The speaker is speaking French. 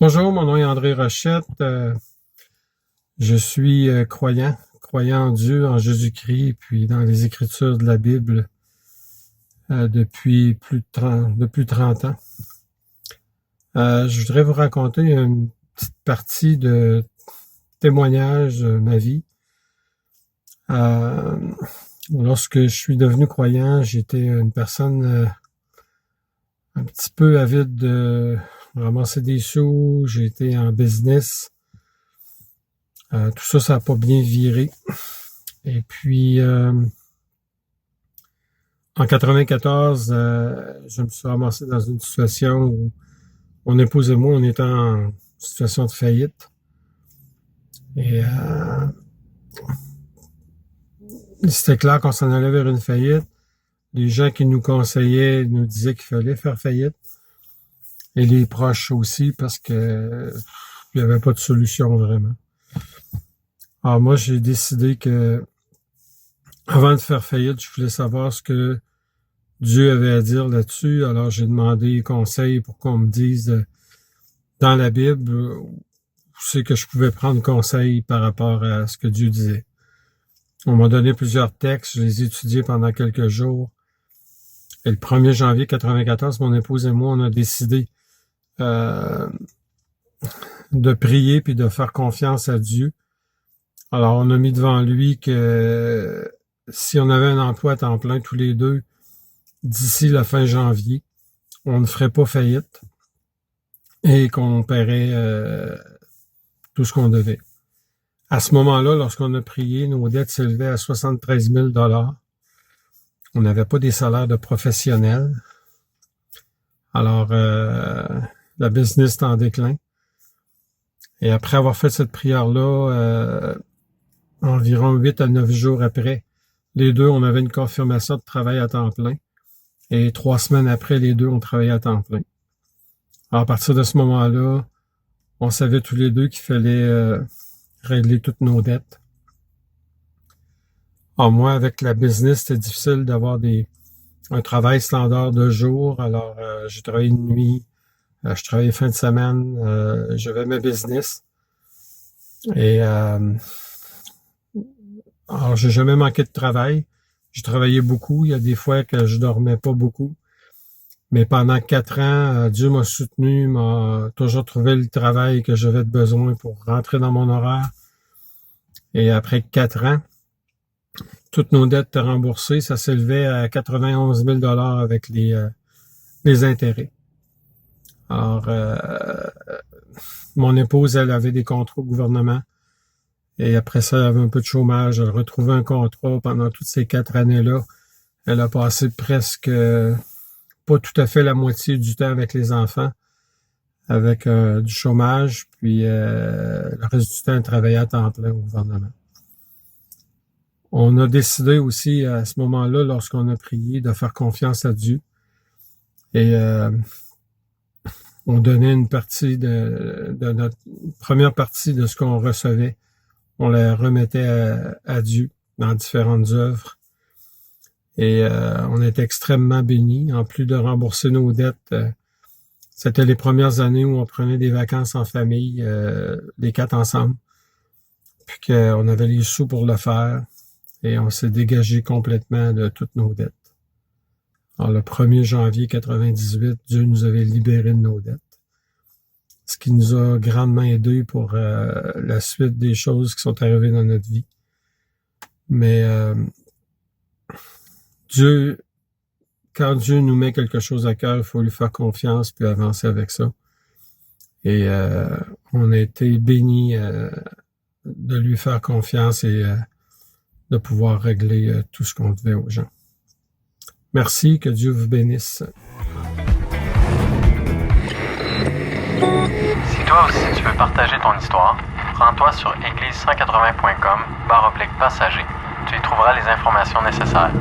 Bonjour, mon nom est André Rochette. Je suis croyant en Dieu, en Jésus-Christ, puis dans les Écritures de la Bible depuis plus de 30 ans. Je voudrais vous raconter une petite partie de témoignage de ma vie. Lorsque je suis devenu croyant, j'étais une personne un petit peu avide de ramasser des sous, j'ai été en business. Tout ça, ça n'a pas bien viré. Et puis, en 94, je me suis ramassé dans une situation où mon épouse et moi, on était en situation de faillite. Et c'était clair qu'on s'en allait vers une faillite. Les gens qui nous conseillaient nous disaient qu'il fallait faire faillite. Et les proches aussi, parce que il n'y avait pas de solution vraiment. Alors moi, j'ai décidé que avant de faire faillite, je voulais savoir ce que Dieu avait à dire là-dessus. Alors j'ai demandé conseil pour qu'on me dise dans la Bible où c'est que je pouvais prendre conseil par rapport à ce que Dieu disait. On m'a donné plusieurs textes, je les ai étudiés pendant quelques jours. Et le 1er janvier 94, mon épouse et moi, on a décidé de prier puis de faire confiance à Dieu. Alors, on a mis devant lui que si on avait un emploi à temps plein tous les deux, d'ici la fin janvier, on ne ferait pas faillite et qu'on paierait tout ce qu'on devait. À ce moment-là, lorsqu'on a prié, nos dettes s'élevaient à 73 000 $. On n'avait pas des salaires de professionnels. Alors, la business est en déclin. Et après avoir fait cette prière-là, environ 8 à 9 jours après, les deux, on avait une confirmation de travail à temps plein. Et 3 semaines après, les deux, on travaillait à temps plein. Alors, à partir de ce moment-là, on savait tous les deux qu'il fallait régler toutes nos dettes. Alors, moi, avec la business, c'était difficile d'avoir un travail standard de jour. Alors, j'ai travaillé de nuit, je travaillais fin de semaine, j'avais ma business. Et alors, j'ai jamais manqué de travail. Je travaillais beaucoup. Il y a des fois que je dormais pas beaucoup. Mais pendant 4 ans, Dieu m'a soutenu, m'a toujours trouvé le travail que j'avais besoin pour rentrer dans mon horaire. Et après 4 ans, toutes nos dettes étaient remboursées. Ça s'élevait à 91 000 $ avec les intérêts. Alors, mon épouse, elle avait des contrats au gouvernement. Et après ça, elle avait un peu de chômage. Elle retrouvait un contrat pendant toutes ces 4 années-là. Elle a passé presque pas tout à fait la moitié du temps avec les enfants, avec du chômage, puis le reste du temps, elle travaillait à temps plein au gouvernement. On a décidé aussi à ce moment-là, lorsqu'on a prié, de faire confiance à Dieu. Et on donnait une partie de notre première partie de ce qu'on recevait. On la remettait à Dieu dans différentes œuvres. Et on était extrêmement bénis. En plus de rembourser nos dettes, c'était les premières années où on prenait des vacances en famille, les 4 ensemble. Puis qu'on avait les sous pour le faire. Et on s'est dégagé complètement de toutes nos dettes. Alors, le 1er janvier 98, Dieu nous avait libérés de nos dettes. Ce qui nous a grandement aidé pour la suite des choses qui sont arrivées dans notre vie. Mais quand Dieu nous met quelque chose à cœur, il faut lui faire confiance puis avancer avec ça. Et on a été bénis de lui faire confiance et de pouvoir régler tout ce qu'on devait aux gens. Merci, que Dieu vous bénisse. Si toi aussi tu veux partager ton histoire, rends-toi sur église180.com/passager. Tu y trouveras les informations nécessaires.